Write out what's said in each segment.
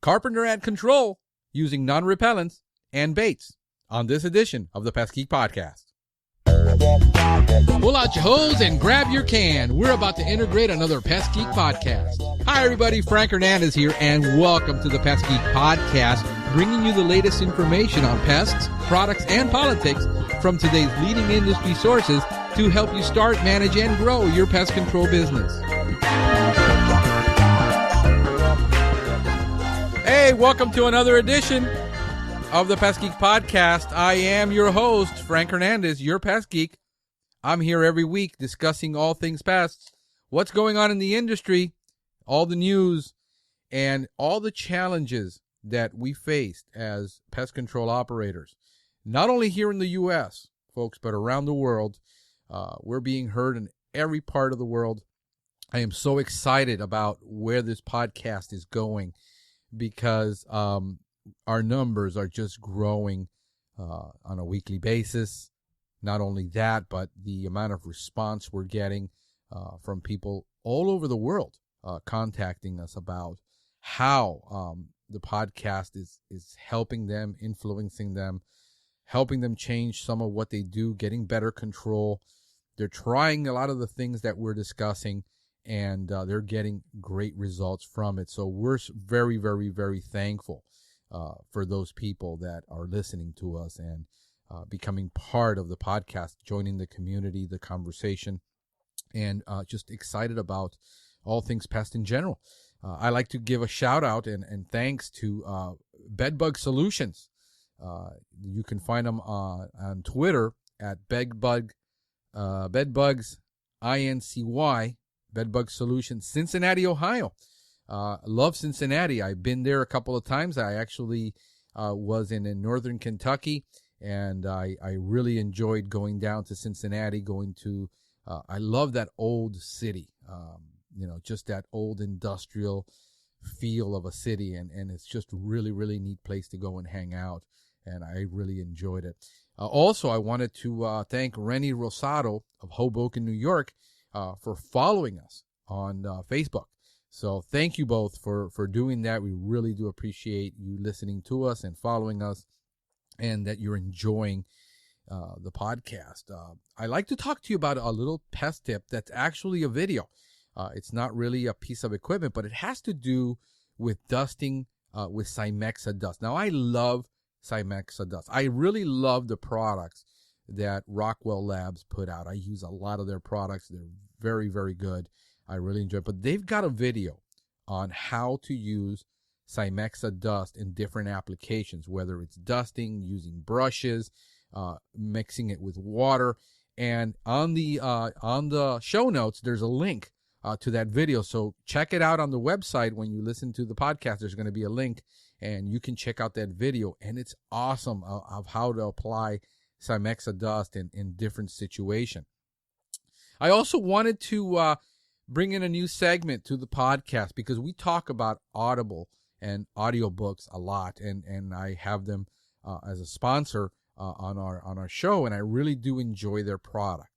Carpenter at control using non-repellents and baits on this edition of the Pest Geek Podcast. Pull out your hose and grab your can. We're about to integrate another Pest Geek Podcast. Hi, everybody. Frank Hernandez here, and welcome to the Pest Geek Podcast, bringing you the latest information on pests, products, and politics from today's leading industry sources to help you start, manage, and grow your pest control business. Hey, welcome to another edition of the Pest Geek Podcast. I am your host, Frank Hernandez, your Pest Geek. I'm here every week discussing all things pests, what's going on in the industry, all the news, and all the challenges that we faced as pest control operators. Not only here in the U.S., folks, but around the world. We're being heard in every part of the world. I am so excited about where this podcast is going because our numbers are just growing on a weekly basis. Not only that, but the amount of response we're getting from people all over the world contacting us about how the podcast is helping them, influencing them, helping them change some of what they do, getting better control. They're trying a lot of the things that we're discussing, and they're getting great results from it. So we're very, very, very thankful for those people that are listening to us and becoming part of the podcast, joining the community, the conversation, and just excited about all things pest in general. I like to give a shout out and thanks to Bedbug Solutions. You can find them on Twitter at Bedbugs INCY, Bedbug Solutions, Cincinnati, Ohio. Love Cincinnati. I've been there a couple of times. I actually was in northern Kentucky, and I really enjoyed going down to Cincinnati, I love that old city, just that old industrial feel of a city, and it's just really, really neat place to go and hang out, and I really enjoyed it. Also, I wanted to thank Rennie Rosado of Hoboken, New York, for following us on Facebook. So thank you both for doing that. We really do appreciate you listening to us and following us, and that you're enjoying the podcast. I like to talk to you about a little pest tip that's actually a video. It's not really a piece of equipment, but it has to do with dusting with Cymexa dust. Now, I love Cymexa dust. I really love the products that Rockwell Labs put out. I use a lot of their products. They're very, very good. I really enjoy it. But they've got a video on how to use Cymexa dust in different applications, whether it's dusting, using brushes, mixing it with water. And on the show notes, there's a link to that video. So check it out on the website. When you listen to the podcast, there's going to be a link, and you can check out that video. And it's awesome of how to apply Cymexa dust in different situations. I also wanted to bring in a new segment to the podcast because we talk about Audible and audiobooks a lot, and I have them as a sponsor on our show, and I really do enjoy their product.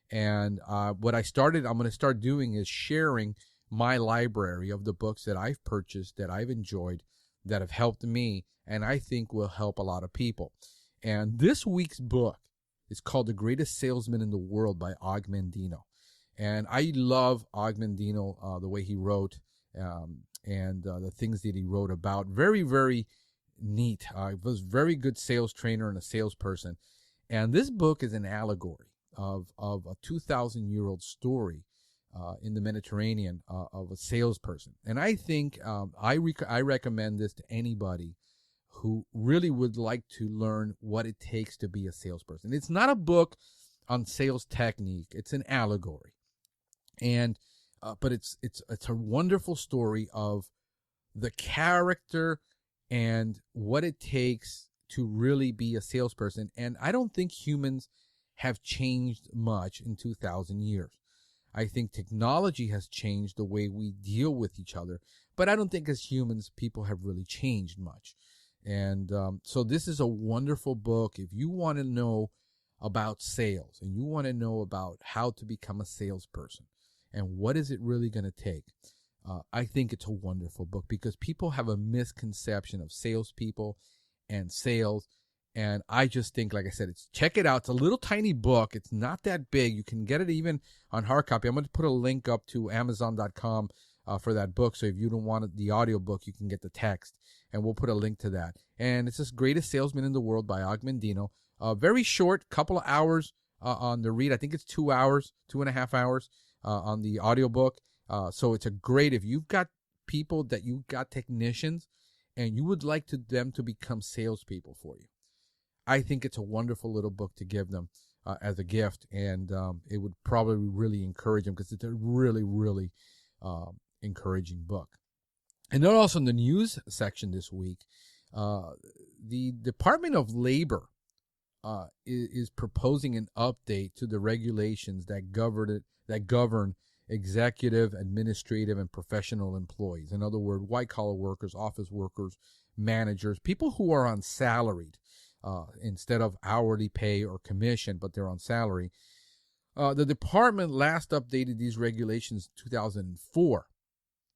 And what I'm going to start doing is sharing my library of the books that I've purchased, that I've enjoyed, that have helped me, and I think will help a lot of people. And this week's book is called The Greatest Salesman in the World by Og Mandino. And I love Og Mandino, the way he wrote, and the things that he wrote about. Very, very neat. He was a very good sales trainer and a salesperson. And this book is an allegory of a 2,000-year-old story in the Mediterranean of a salesperson. And I think I recommend this to anybody who really would like to learn what it takes to be a salesperson. It's not a book on sales technique. It's an allegory. And but it's a wonderful story of the character and what it takes to really be a salesperson. And I don't think humans have changed much in 2,000 years. I think technology has changed the way we deal with each other, but I don't think as humans, people have really changed much. And so this is a wonderful book. If you want to know about sales and you want to know about how to become a salesperson and what is it really going to take, I think it's a wonderful book because people have a misconception of salespeople and sales. And I just think, like I said, check it out. It's a little tiny book. It's not that big. You can get it even on hard copy. I'm going to put a link up to Amazon.com for that book. So if you don't want the audio book, you can get the text, and we'll put a link to that. And it's this Greatest Salesman in the World by Og Mandino. Very short, couple of hours on the read. I think it's 2 hours, 2.5 hours on the audio book. So it's a great, if you've got people that you've got technicians and you would like them to become salespeople for you, I think it's a wonderful little book to give them as a gift. And it would probably really encourage them because it's a really, really encouraging book. And then also in the news section this week, the Department of Labor is proposing an update to the regulations that govern executive, administrative, and professional employees. In other words, white-collar workers, office workers, managers, people who are on salaried instead of hourly pay or commission, but they're on salary. The department last updated these regulations in 2004,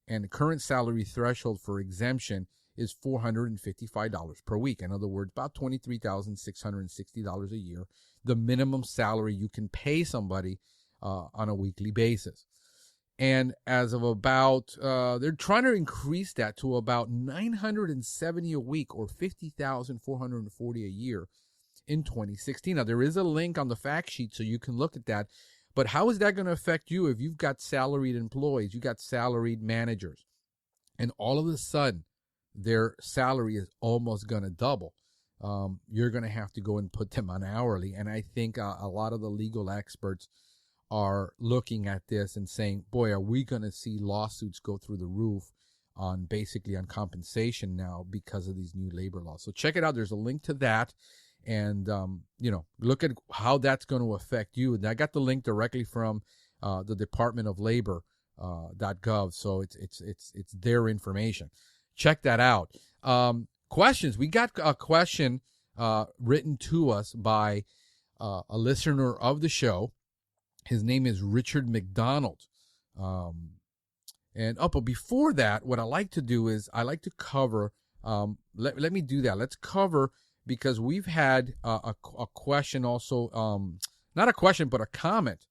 and the current salary threshold for exemption is $455 per week. In other words, about $23,660 a year, the minimum salary you can pay somebody on a weekly basis. And as of about, they're trying to increase that to about $970 a week or $50,440 a year in 2016. Now, there is a link on the fact sheet so you can look at that. But how is that going to affect you if you've got salaried employees, you got salaried managers, and all of a sudden their salary is almost going to double? You're going to have to go and put them on hourly. And I think a lot of the legal experts are looking at this and saying, boy, are we going to see lawsuits go through the roof on compensation now because of these new labor laws. So check it out. There's a link to that. And, look at how that's going to affect you. And I got the link directly from the Department of Labor .gov. So it's their information. Check that out. Questions. We got a question written to us by a listener of the show. His name is Richard McDonald. But before that, what I like to do is I like to cover, let me do that. Let's cover, because we've had a question also, not a question, but a comment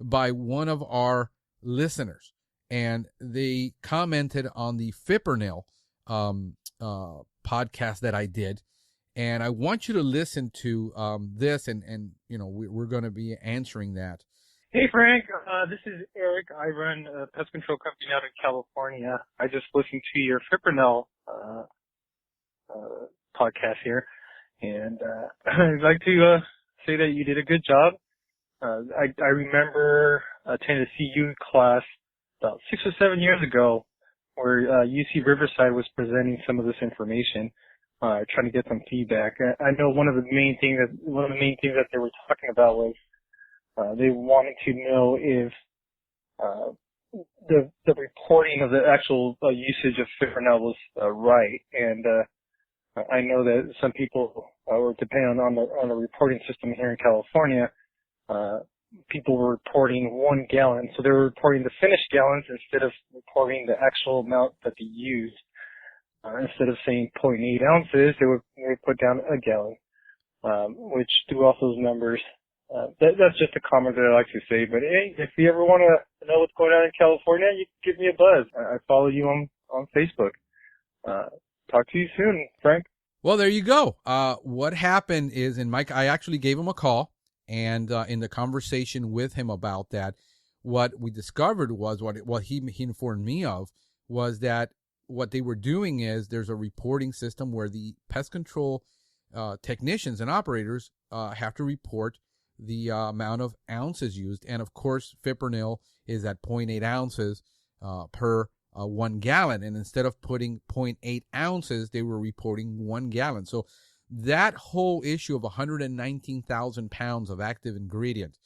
by one of our listeners. And they commented on the Fipronil podcast that I did. And I want you to listen to this, and we're going to be answering that. Hey, Frank. This is Eric. I run a pest control company out in California. I just listened to your Fipronil podcast here, and I'd like to say that you did a good job. I remember attending a CU class about 6 or 7 years ago where UC Riverside was presenting some of this information, trying to get some feedback. I know one of the main things that they were talking about was they wanted to know if the reporting of the actual usage of Fipronil was right. And I know that some people were depending on the reporting system here in California. People were reporting 1 gallon, so they were reporting the finished gallons instead of reporting the actual amount that they used. Instead of saying 0.8 ounces, they would put down a gallon, which threw off those numbers. That's just a comment that I like to say. But hey, if you ever want to know what's going on in California, you can give me a buzz. I follow you on Facebook. Talk to you soon, Frank. Well, there you go. What happened is, and Mike, I actually gave him a call, and in the conversation with him about that, what we discovered was what he informed me of was that what they were doing is there's a reporting system where the pest control technicians and operators have to report the amount of ounces used. And of course, Fipronil is at 0.8 ounces per 1 gallon. And instead of putting 0.8 ounces, they were reporting 1 gallon. So that whole issue of 119,000 pounds of active ingredient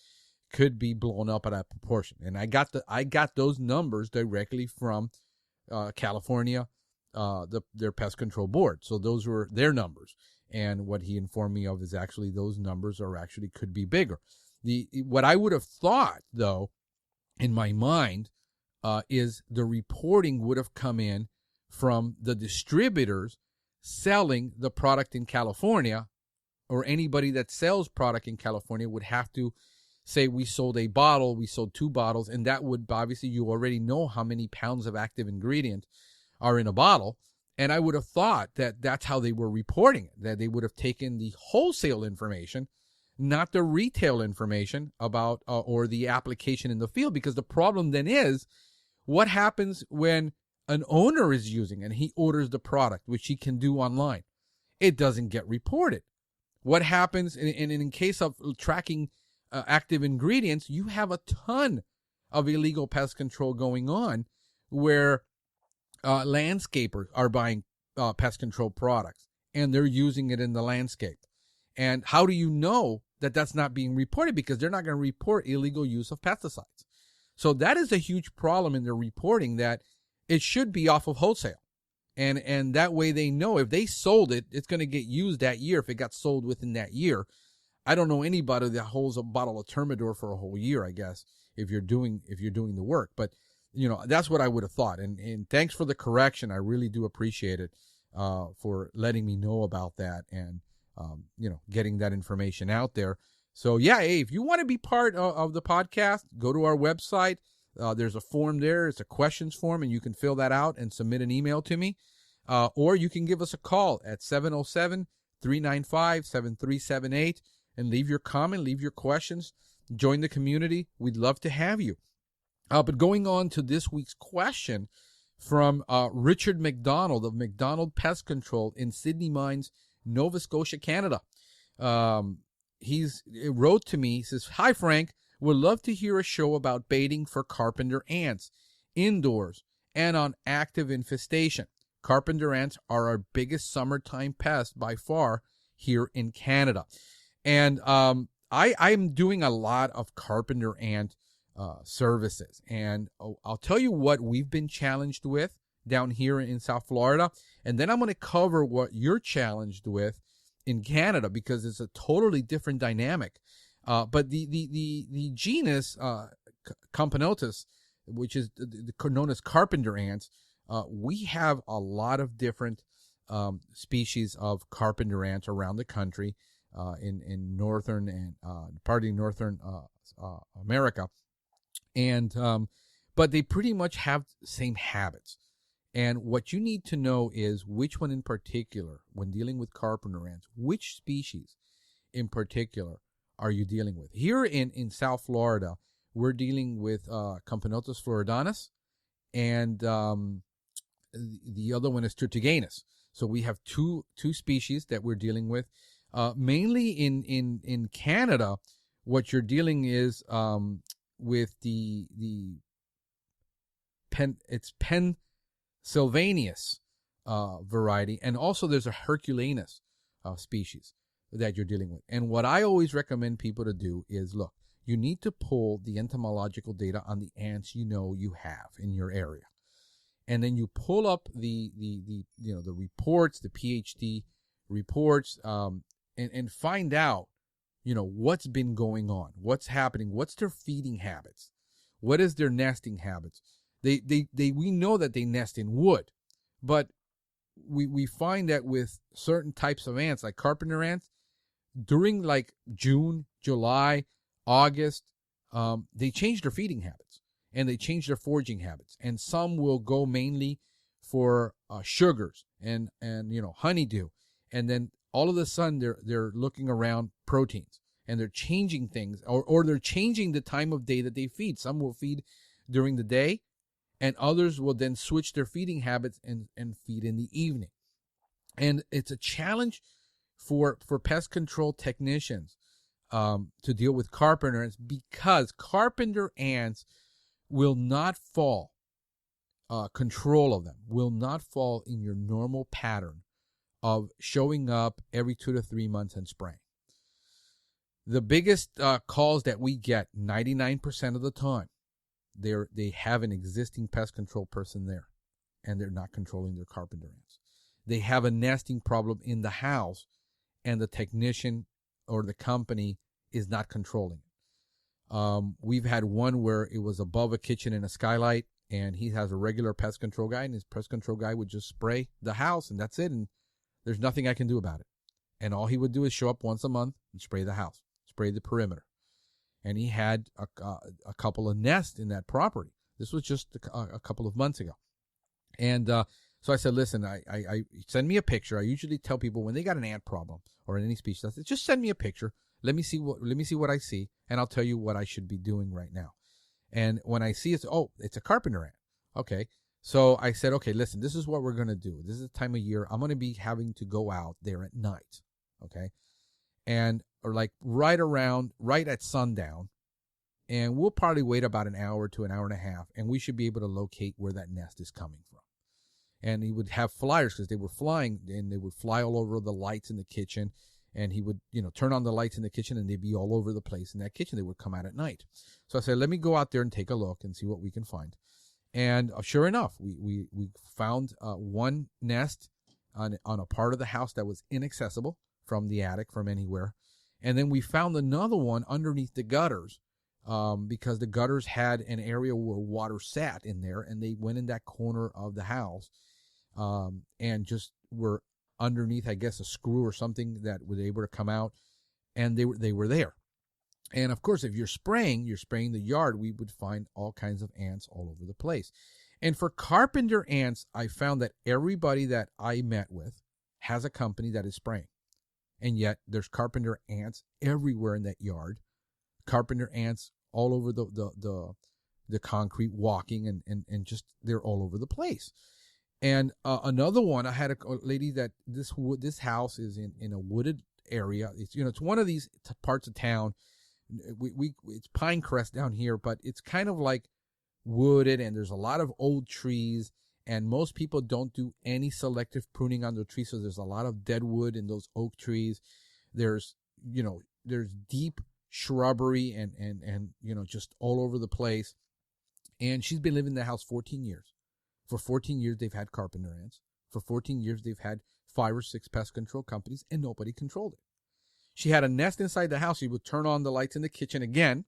could be blown up at that proportion. And I got those numbers directly from California, their pest control board. So those were their numbers. And what he informed me of is actually those numbers could be bigger. What I would have thought, though, in my mind, is the reporting would have come in from the distributors selling the product in California, or anybody that sells product in California would have to say we sold a bottle, we sold 2 bottles, and that would obviously, you already know how many pounds of active ingredient are in a bottle. And I would have thought that that's how they were reporting it, that they would have taken the wholesale information, not the retail information about or the application in the field. Because the problem then is, what happens when an owner is using and he orders the product, which he can do online? It doesn't get reported. What happens in case of tracking active ingredients, you have a ton of illegal pest control going on where landscapers are buying pest control products and they're using it in the landscape. And how do you know that that's not being reported? Because they're not going to report illegal use of pesticides. So that is a huge problem in their reporting, that it should be off of wholesale. And that way they know if they sold it, it's going to get used that year if it got sold within that year. I don't know anybody that holds a bottle of Termidor for a whole year, I guess, if you're doing the work. But, that's what I would have thought. And thanks for the correction. I really do appreciate it for letting me know about that and, getting that information out there. So, yeah, hey, if you want to be part of the podcast, go to our website. There's a form there. It's a questions form, and you can fill that out and submit an email to me. Or you can give us a call at 707-395-7378 and leave your comment, leave your questions. Join the community. We'd love to have you. But going on to this week's question from Richard McDonald of McDonald Pest Control in Sydney Mines, Nova Scotia, Canada. He wrote to me, he says, "Hi, Frank. Would love to hear a show about baiting for carpenter ants indoors and on active infestation. Carpenter ants are our biggest summertime pest by far here in Canada." And I'm doing a lot of carpenter ant services. And I'll tell you what we've been challenged with down here in South Florida. And then I'm going to cover what you're challenged with in Canada, because it's a totally different dynamic. But the genus Camponotus, which is known as carpenter ants, we have a lot of different species of carpenter ants around the country in northern and northern America, and but they pretty much have the same habits. And what you need to know is which one in particular, when dealing with carpenter ants, which species in particular are you dealing with? Here in South Florida, we're dealing with Camponotus floridanus, and the other one is Turtiganus. So we have two species that we're dealing with. Mainly in Canada, what you're dealing is with the Pennsylvanus variety, and also there's a Herculanus species that you're dealing with. And what I always recommend people to do is, look, you need to pull the entomological data on the ants you have in your area. And then you pull up the reports, the PhD reports, and find out, what's been going on, what's happening, what's their feeding habits, what is their nesting habits. We know that they nest in wood, but we find that with certain types of ants, like carpenter ants, during like June, July, August, they change their feeding habits and they change their foraging habits. And some will go mainly for sugars and honeydew, and then all of a sudden they're looking around proteins, and they're changing things, or they're changing the time of day that they feed. Some will feed during the day, and others will then switch their feeding habits and feed in the evening. And it's a challenge for pest control technicians to deal with carpenter ants, because carpenter ants will not fall, control of them will not fall in your normal pattern of showing up every 2 to 3 months and spraying. The biggest calls that we get, 99% of the time, they have an existing pest control person there, and they're not controlling their carpenter ants. They have a nesting problem in the house, and the technician or the company is not controlling it. We've had one where it was above a kitchen and a skylight, And he has a regular pest control guy, and his pest control guy would just spray the house, and that's it. And there's nothing I can do about it. And all he would do is show up once a month and spray the house, spray the perimeter. And he had a couple of nests in that property. This was just a couple of months ago. And so I said, listen, I send me a picture. I usually tell people when they got an ant problem or any species, I said, just send me a picture. Let me see what I see, and I'll tell you what I should be doing right now. And when I see it, it's a carpenter ant. Okay. So I said, okay, listen, this is what we're going to do. This is the time of year. I'm going to be having to go out there at night. Okay. And or like right at sundown. And we'll probably wait about an hour to an hour and a half, and we should be able to locate where that nest is coming from. And he would have flyers because they were flying, and they would fly all over the lights in the kitchen. And he would, turn on the lights in the kitchen, and they'd be all over the place in that kitchen. They would come out at night. So I said, let me go out there and take a look and see what we can find. And sure enough, we found one nest on a part of the house that was inaccessible from the attic, from anywhere. And then we found another one underneath the gutters because the gutters had an area where water sat in there, and they went in that corner of the house and just were underneath, I guess, a screw or something that was able to come out, and they were there. And of course, if you're spraying the yard, we would find all kinds of ants all over the place. And for carpenter ants, I found that everybody that I met with has a company that is spraying. And yet there's carpenter ants everywhere in that yard. Carpenter ants all over the concrete, walking and just they're all over the place. And another one, I had a lady that this house is in a wooded area. It's one of these parts of town. It's Pinecrest down here, but it's kind of like wooded, and there's a lot of old trees, and most people don't do any selective pruning on the trees. So there's a lot of dead wood in those oak trees. There's deep shrubbery and just all over the place. And she's been living in the house 14 years. For 14 years, they've had carpenter ants. For 14 years, they've had 5 or 6 pest control companies, and nobody controlled it. She had a nest inside the house. She would turn on the lights in the kitchen again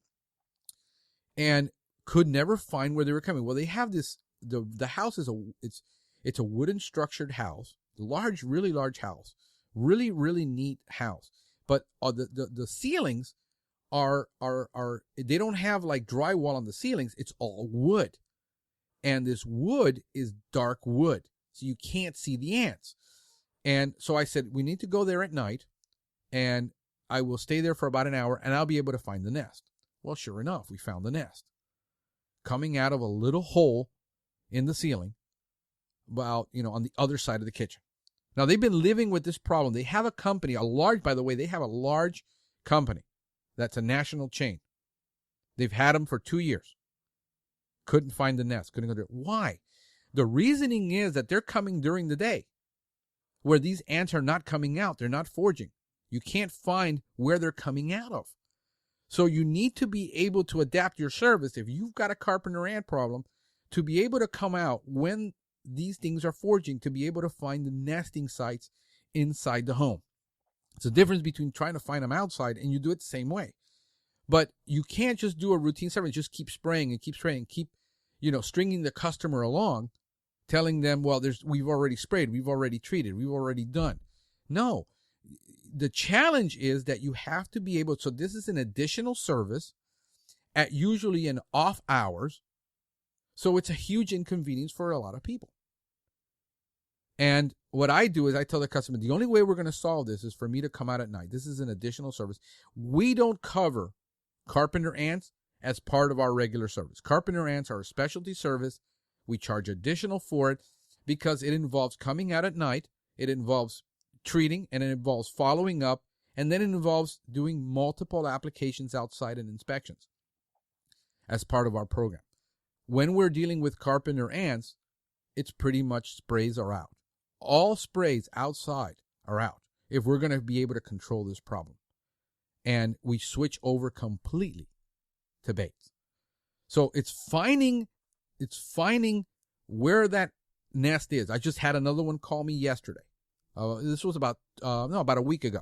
and could never find where they were coming. Well, they have this, the house is it's a wooden structured house, really large house, really, really neat house. But the ceilings are they don't have like drywall on the ceilings. It's all wood. And this wood is dark wood, so you can't see the ants. And so I said, we need to go there at night, and I will stay there for about an hour, and I'll be able to find the nest. Well, sure enough, we found the nest coming out of a little hole in the ceiling, on the other side of the kitchen. Now, they've been living with this problem. They have a company, by the way, they have a large company that's a national chain. They've had them for 2 years. Couldn't find the nest. Couldn't go there. Why? The reasoning is that they're coming during the day where these ants are not coming out. They're not foraging. You can't find where they're coming out of. So you need to be able to adapt your service, if you've got a carpenter ant problem, to be able to come out when these things are foraging, to be able to find the nesting sites inside the home. It's a difference between trying to find them outside, and you do it the same way. But you can't just do a routine service, just keep spraying and keep stringing the customer along, telling them, well, we've already sprayed, we've already treated, we've already done. No, the challenge is that you have to be able, so this is an additional service at usually in off hours. So it's a huge inconvenience for a lot of people. And what I do is I tell the customer, the only way we're going to solve this is for me to come out at night. This is an additional service. We don't cover carpenter ants as part of our regular service. Carpenter ants are a specialty service. We charge additional for it because it involves coming out at night. It involves treating, and it involves following up, and then it involves doing multiple applications outside and inspections as part of our program. When we're dealing with carpenter ants, it's pretty much sprays are out. All sprays outside are out if we're going to be able to control this problem. And we switch over completely to baits. So it's finding where that nest is. I just had another one call me yesterday. This was about a week ago.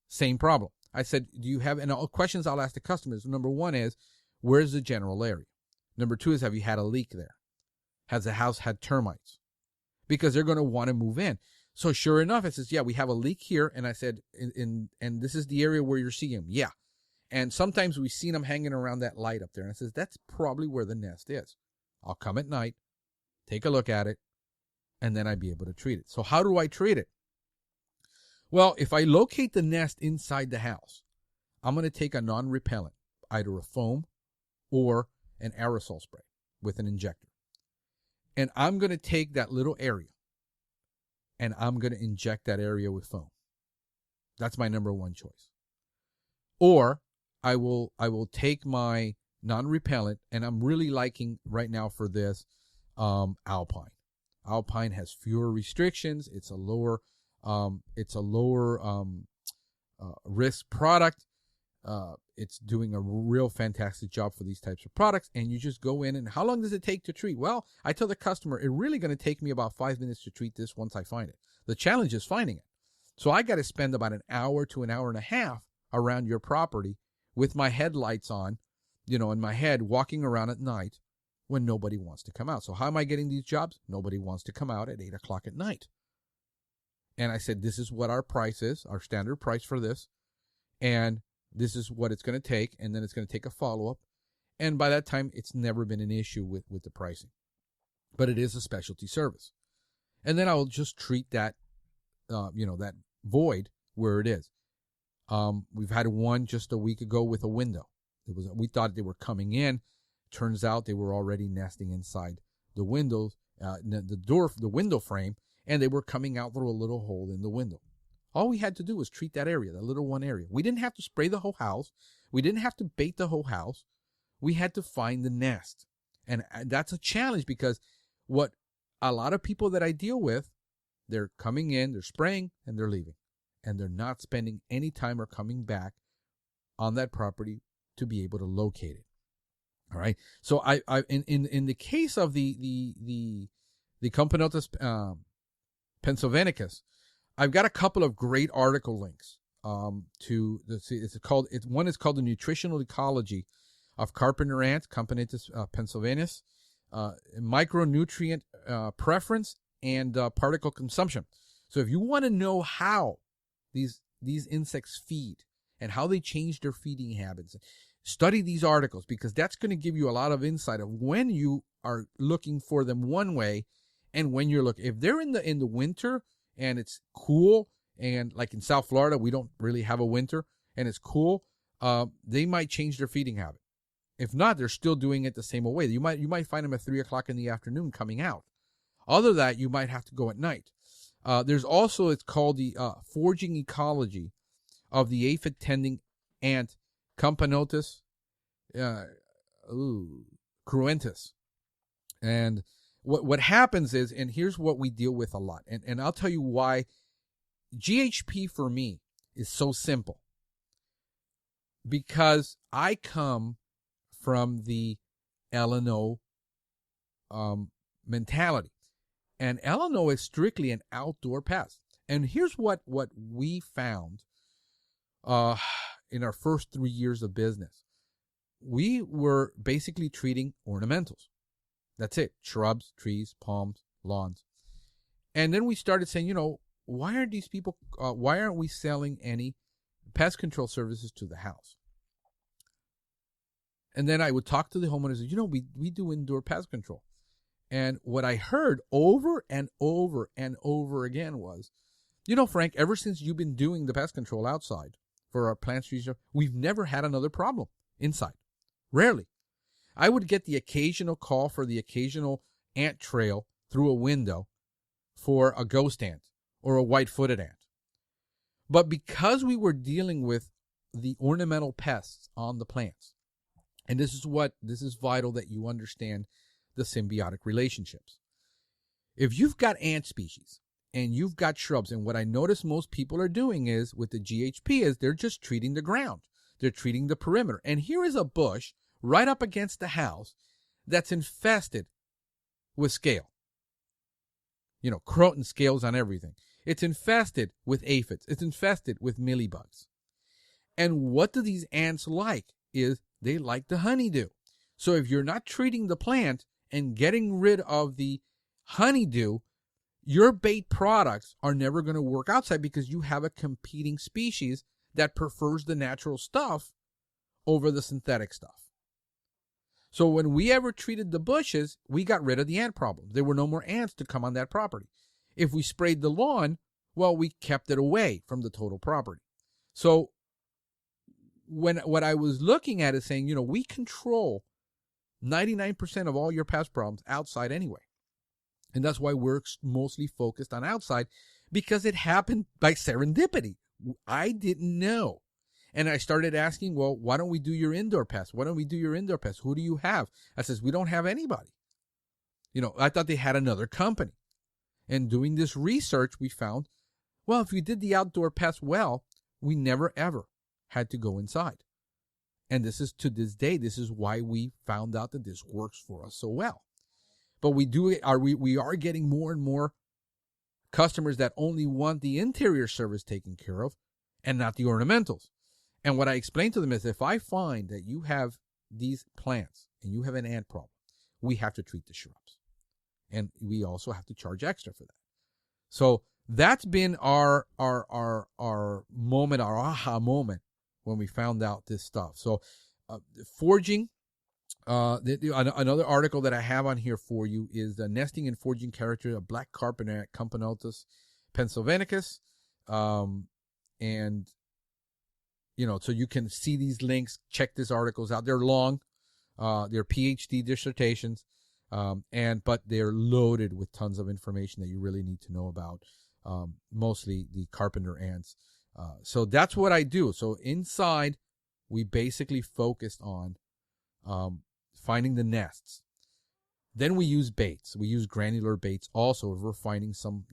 Same problem. I said, do you have, and all questions I'll ask the customers. Number one is, where's the general area? Number two is, have you had a leak there? has the house had termites? Because they're going to want to move in. So sure enough, it says, yeah, we have a leak here. And I said, and this is the area where you're seeing them. Yeah. And sometimes we've seen them hanging around that light up there. And I says, that's probably where the nest is. I'll come at night, take a look at it, and then I'd be able to treat it. So how do I treat it? Well, if I locate the nest inside the house, I'm going to take a non-repellent, either a foam or an aerosol spray with an injector. And I'm going to take that little area and I'm going to inject that area with foam. That's my number one choice. Or I will take my non-repellent, and I'm really liking right now for this Alpine. Alpine has fewer restrictions. It's a lower risk product. It's doing a real fantastic job for these types of products. And you just go in, and how long does it take to treat? Well, I tell the customer, it's really going to take me about 5 minutes to treat this once I find it. The challenge is finding it. So I got to spend about an hour to an hour and a half around your property with my headlights on, in my head, walking around at night when nobody wants to come out. So how am I getting these jobs? Nobody wants to come out at 8 o'clock at night. And I said, this is what our price is, our standard price for this. And this is what it's going to take. And then it's going to take a follow-up. And by that time, it's never been an issue with the pricing. But it is a specialty service. And then I will just treat that, that void where it is. We've had one just a week ago with a window. We thought they were coming in. Turns out they were already nesting inside the windows, the window frame, and they were coming out through a little hole in the window. All we had to do was treat that area, that little one area. We didn't have to spray the whole house. We didn't have to bait the whole house. We had to find the nest. And that's a challenge, because what a lot of people that I deal with, they're coming in, they're spraying, and they're leaving. And they're not spending any time or coming back on that property to be able to locate it. All right. So in the case of the Camponotus pennsylvanicus, I've got a couple of great article links to one is called The Nutritional Ecology of Carpenter Ants, Camponotus pennsylvanicus, Micronutrient Preference and Particle Consumption. So if you want to know how these insects feed and how they change their feeding habits, study these articles, because that's going to give you a lot of insight of when you are looking for them one way and when you're looking. If they're in the winter and it's cool, and like in South Florida, we don't really have a winter and it's cool, they might change their feeding habit. If not, they're still doing it the same way. You might find them at 3 o'clock in the afternoon coming out. Other than that, you might have to go at night. There's also, it's called the Foraging Ecology of the Aphid-tending Ant, Camponotus cruentus. And what happens is, and here's what we deal with a lot, and I'll tell you why GHP for me is so simple. Because I come from the L&O mentality. And L&O is strictly an outdoor pest. And here's what we found in our first 3 years of business. We were basically treating ornamentals. That's it. Shrubs, trees, palms, lawns. And then we started saying, why aren't we selling any pest control services to the house? And then I would talk to the homeowners, we do indoor pest control. And what I heard over and over and over again was, Frank, ever since you've been doing the pest control outside for our plant trees, we've never had another problem inside. Rarely. I would get the occasional call for the occasional ant trail through a window for a ghost ant or a white-footed ant. But because we were dealing with the ornamental pests on the plants, and this is vital that you understand the symbiotic relationships. If you've got ant species and you've got shrubs, and what I notice most people are doing is with the GHP is they're just treating the ground. They're treating the perimeter. And here is a bush right up against the house that's infested with scale. Croton scales on everything. It's infested with aphids. It's infested with mealybugs. And what do these ants like is they like the honeydew. So if you're not treating the plant and getting rid of the honeydew, your bait products are never going to work outside because you have a competing species that prefers the natural stuff over the synthetic stuff. So when we ever treated the bushes, we got rid of the ant problem. There were no more ants to come on that property. If we sprayed the lawn, well, we kept it away from the total property. So what I was looking at is saying, we control 99% of all your pest problems outside anyway. And that's why we're mostly focused on outside, because it happened by serendipity. I didn't know. And I started asking, well, why don't we do your indoor pests? Why don't we do your indoor pests? Who do you have? I says, we don't have anybody. I thought they had another company. And doing this research, we found, well, if we did the outdoor pests well, we never, ever had to go inside. And this is, to this day, this is why we found out that this works for us so well. But we are getting more and more customers that only want the interior service taken care of and not the ornamentals. And what I explained to them is, if I find that you have these plants and you have an ant problem, we have to treat the shrubs. And we also have to charge extra for that. So that's been our moment, our aha moment when we found out this stuff. So foraging, another article that I have on here for you is the nesting and foraging character of black carpenter Camponotus pennsylvanicus. And so you can see these links, check these articles out. They're long, they're PhD dissertations, but they're loaded with tons of information that you really need to know about, mostly the carpenter ants. So that's what I do. So inside, we basically focused on finding the nests. Then we use baits. We use granular baits also if we're finding some,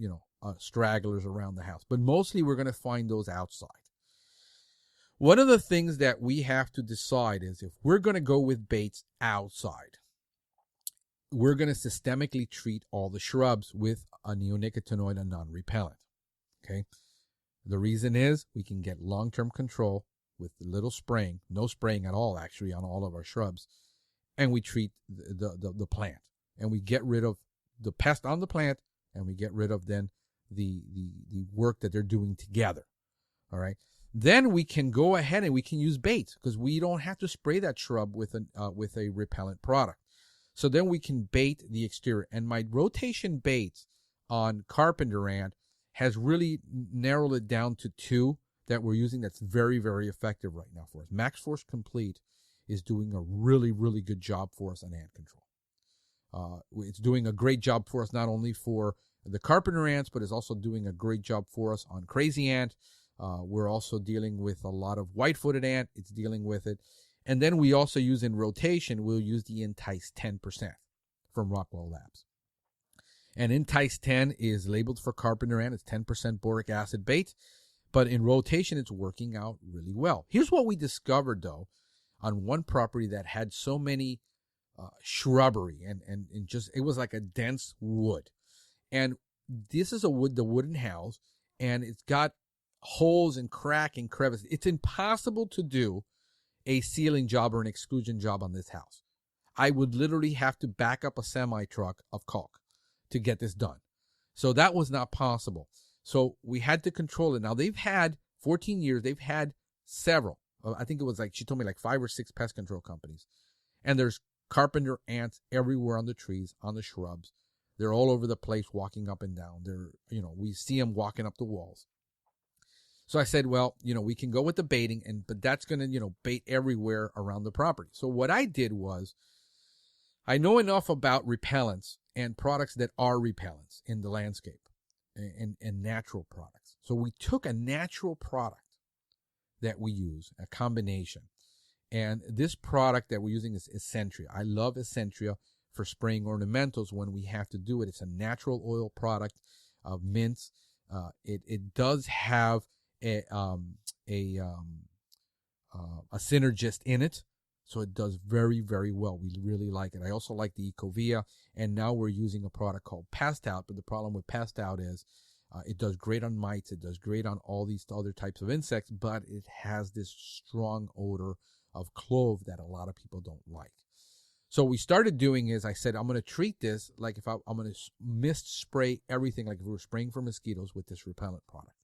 stragglers around the house. But mostly we're going to find those outside. One of the things that we have to decide is, if we're going to go with baits outside, we're going to systemically treat all the shrubs with a neonicotinoid and non-repellent. Okay? The reason is we can get long-term control with little spraying, no spraying at all actually on all of our shrubs, and we treat the plant, and we get rid of the pest on the plant, and we get rid of then the work that they're doing together. All right. Then we can go ahead and we can use baits, because we don't have to spray that shrub with a repellent product. So then we can bait the exterior. And my rotation baits on Carpenter ant has really narrowed it down to 2 that we're using that's very, very effective right now for us. Max Force Complete is doing a really, really good job for us on ant control. It's doing a great job for us not only for the Carpenter ants, but it's also doing a great job for us on Crazy Ant. We're also dealing with a lot of white-footed ant. It's dealing with it. And then we also use in rotation, we'll use the Entice 10% from Rockwell Labs. And Entice 10 is labeled for Carpenter ant. It's 10% boric acid bait. But in rotation, it's working out really well. Here's what we discovered, though, on one property that had so many shrubbery and just, it was like a dense wood. And this is the wooden house, and it's got holes and crack and crevices. It's impossible to do a sealing job or an exclusion job on this house. I would literally have to back up a semi-truck of caulk to get this done. So that was not possible. So we had to control it. Now they've had 14 years. They've had several. I think it was like, she told me like 5 or 6 pest control companies. And there's Carpenter ants everywhere on the trees, on the shrubs. They're all over the place, walking up and down. We see them walking up the walls. So I said, well, we can go with the baiting, but that's going to, bait everywhere around the property. So what I did was, I know enough about repellents and products that are repellents in the landscape and natural products. So we took a natural product that we use, a combination. And this product that we're using is Essentria. I love Essentria for spraying ornamentals when we have to do it. It's a natural oil product of mints. It does have a synergist in it, so it does very, very well. We really like it. I also like the Ecovia, and now we're using a product called Pest Out. But the problem with Pest Out is it does great on mites, it does great on all these other types of insects, but it has this strong odor of clove that a lot of people don't like. So what we started doing is I said, I'm going to treat this like if I'm going to mist spray everything, like if we were spraying for mosquitoes with this repellent product.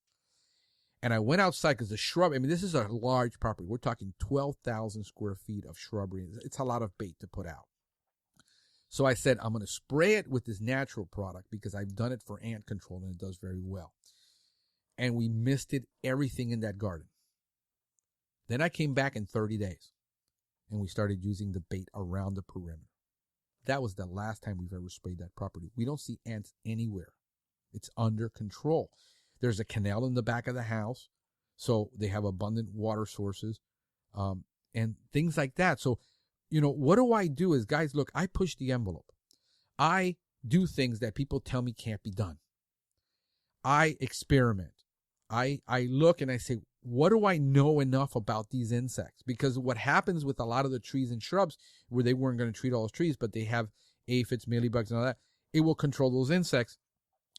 And I went outside because the shrub, I mean, this is a large property. We're talking 12,000 square feet of shrubbery. It's a lot of bait to put out. So I said, I'm going to spray it with this natural product because I've done it for ant control and it does very well. And we misted everything in that garden. Then I came back in 30 days and we started using the bait around the perimeter. That was the last time we've ever sprayed that property. We don't see ants anywhere. It's under control. There's a canal in the back of the house, so they have abundant water sources and things like that. So, what do I do is, guys, look, I push the envelope. I do things that people tell me can't be done. I experiment. I look and I say, what do I know enough about these insects? Because what happens with a lot of the trees and shrubs where they weren't going to treat all those trees, but they have aphids, mealybugs, and all that, it will control those insects.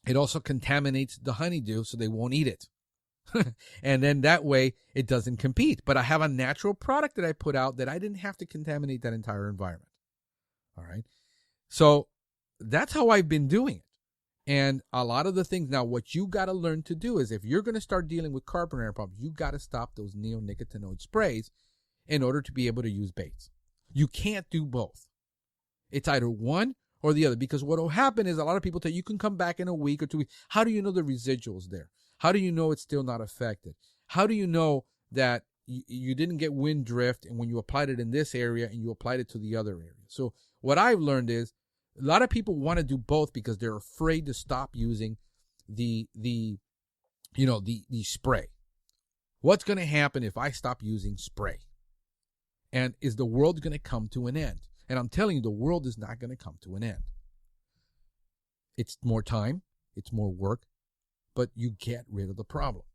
It also contaminates the honeydew so they won't eat it. And then that way it doesn't compete. But I have a natural product that I put out that I didn't have to contaminate that entire environment. All right. So that's how I've been doing it. And a lot of the things, now what you got to learn to do is if you're going to start dealing with Carpenter ant problems, you got to stop those neonicotinoid sprays in order to be able to use baits. You can't do both. It's either one or the other, because what will happen is a lot of people tell you can come back in a week or 2 weeks. How do you know the residual's there? How do you know it's still not affected? How do you know that you didn't get wind drift and when you applied it in this area and you applied it to the other area? So what I've learned is a lot of people want to do both because they're afraid to stop using the spray. What's going to happen if I stop using spray? And is the world going to come to an end? And I'm telling you, the world is not going to come to an end. It's more time, it's more work, but you get rid of the problem.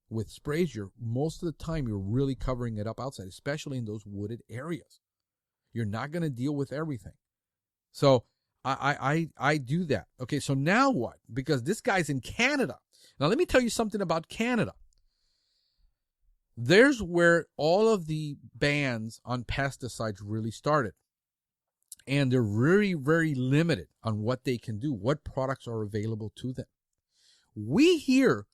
With sprays, most of the time you're really covering it up outside, especially in those wooded areas. You're not going to deal with everything. So I do that. Okay, so now what? Because this guy's in Canada. Now let me tell you something about Canada. There's where all of the bans on pesticides really started. And they're very, very limited on what they can do, what products are available to them. We here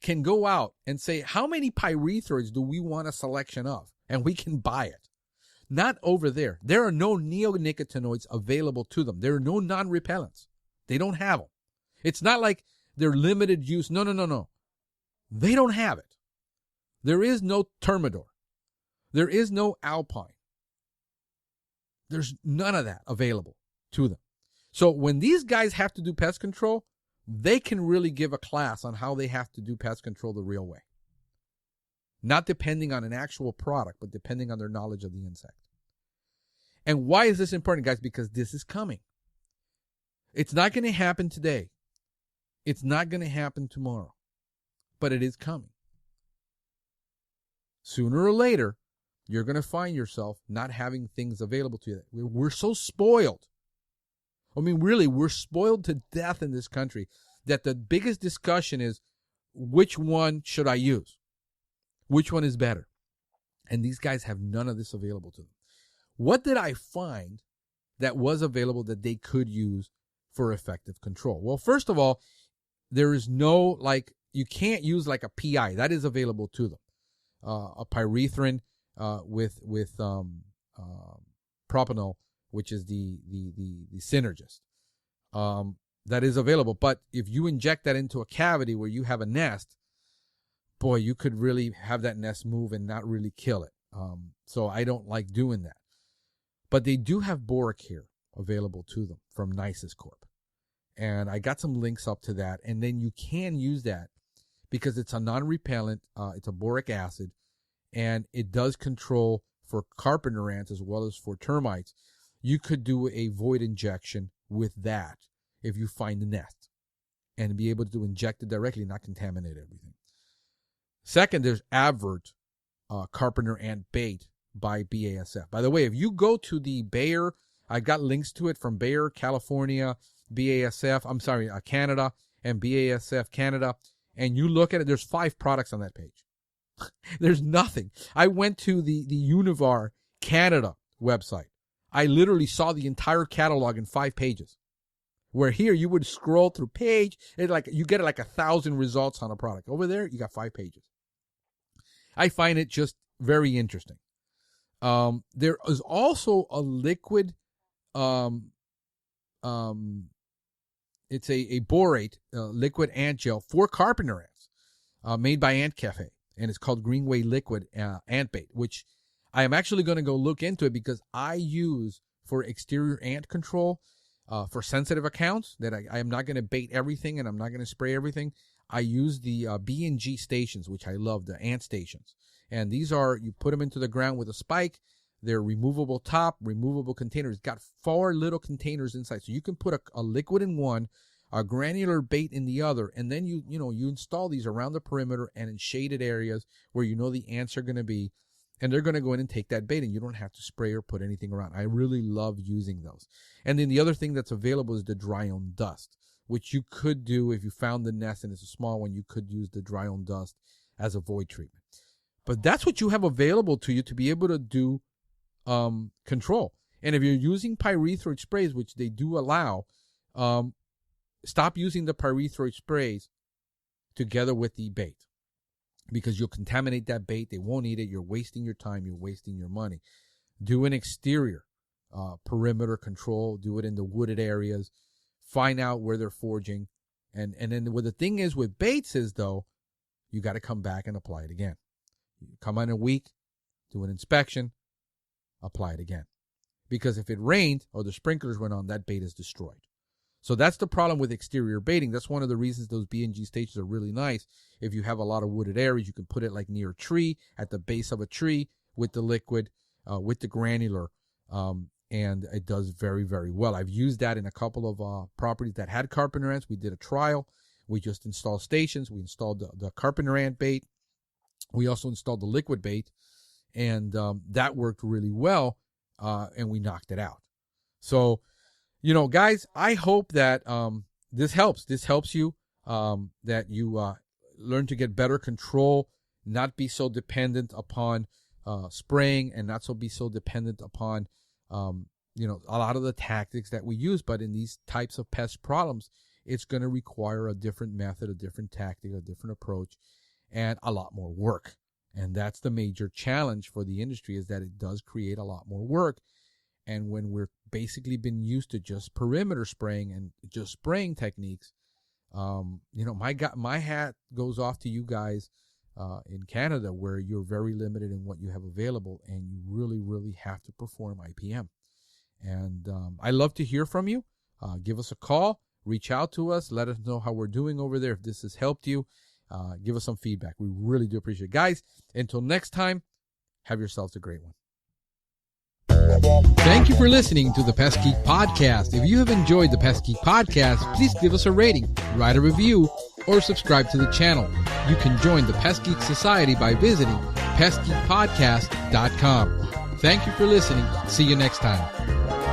can go out and say, how many pyrethroids do we want a selection of? And we can buy it. Not over there. There are no neonicotinoids available to them. There are no non-repellents. They don't have them. It's not like they're limited use. No. They don't have it. There is no Thermador. There is no Alpine. There's none of that available to them. So when these guys have to do pest control, they can really give a class on how they have to do pest control the real way. Not depending on an actual product, but depending on their knowledge of the insect. And why is this important, guys? Because this is coming. It's not going to happen today. It's not going to happen tomorrow. But it is coming. Sooner or later, you're going to find yourself not having things available to you. We're so spoiled. I mean, really, we're spoiled to death in this country that the biggest discussion is, which one should I use? Which one is better? And these guys have none of this available to them. What did I find that was available that they could use for effective control? Well, first of all, there is no, you can't use like a PI. That is available to them. A pyrethrin with propanol, which is the synergist. That is available. But if you inject that into a cavity where you have a nest, boy, you could really have that nest move and not really kill it. So I don't like doing that. But they do have boric here available to them from Nisus Corp. And I got some links up to that. And then you can use that because it's a non-repellent. It's a boric acid. And it does control for carpenter ants as well as for termites. You could do a void injection with that if you find the nest and be able to inject it directly, not contaminate everything. Second, there's Avert Carpenter Ant Bait by BASF. By the way, if you go to the Bayer, I got links to it from Bayer, California, Canada, and BASF Canada, and you look at it, there's 5 products on that page. There's nothing. I went to the Univar Canada website. I literally saw the entire catalog in 5 pages. Where here you would scroll through page, and like you get like 1,000 results on a product. Over there, you got 5 pages. I find it just very interesting. There is also a liquid, it's a borate, liquid ant gel for Carpenter ants, made by Ant Cafe, and it's called Greenway Liquid Ant Bait, which I am actually going to go look into it because I use for exterior ant control. For sensitive accounts that I am not going to bait everything and I'm not going to spray everything. I use the B&G stations, which I love, the ant stations. And these are, you put them into the ground with a spike. They're removable top, removable containers. It's got 4 little containers inside. So you can put a liquid in one, a granular bait in the other, and then you install these around the perimeter and in shaded areas where you know the ants are going to be. And they're going to go in and take that bait, and you don't have to spray or put anything around. I really love using those. And then the other thing that's available is the dry-on dust, which you could do if you found the nest and it's a small one. You could use the dry-on dust as a void treatment. But that's what you have available to you to be able to do control. And if you're using pyrethroid sprays, which they do allow, stop using the pyrethroid sprays together with the bait. Because you'll contaminate that bait. They won't eat it. You're wasting your time. You're wasting your money. Do an exterior perimeter control. Do it in the wooded areas. Find out where they're foraging. And then what the thing is with baits is, though, you got to come back and apply it again. You come in a week, do an inspection, apply it again. Because if it rained or the sprinklers went on, that bait is destroyed. So that's the problem with exterior baiting. That's one of the reasons those B&G stations are really nice. If you have a lot of wooded areas, you can put it like near a tree, at the base of a tree with the liquid, with the granular, and it does very, very well. I've used that in a couple of properties that had Carpenter ants. We did a trial. We just installed stations. We installed the Carpenter ant bait. We also installed the liquid bait, and that worked really well, and we knocked it out. So, guys, I hope that this helps. This helps you, that you learn to get better control, not be so dependent upon spraying, and not be so dependent upon, a lot of the tactics that we use. But in these types of pest problems, it's going to require a different method, a different tactic, a different approach, and a lot more work. And that's the major challenge for the industry, is that it does create a lot more work. And when we're basically been used to just perimeter spraying and just spraying techniques, my hat goes off to you guys in Canada, where you're very limited in what you have available, and you really, really have to perform IPM. And I love to hear from you. Give us a call, reach out to us, let us know how we're doing over there. If this has helped you, give us some feedback. We really do appreciate it. Guys, until next time, have yourselves a great one. Thank you for listening to the Pest Geek Podcast. If you have enjoyed the Pest Geek Podcast, please give us a rating, write a review, or subscribe to the channel. You can join the Pest Geek Society by visiting pestgeekpodcast.com. Thank you for listening. See you next time.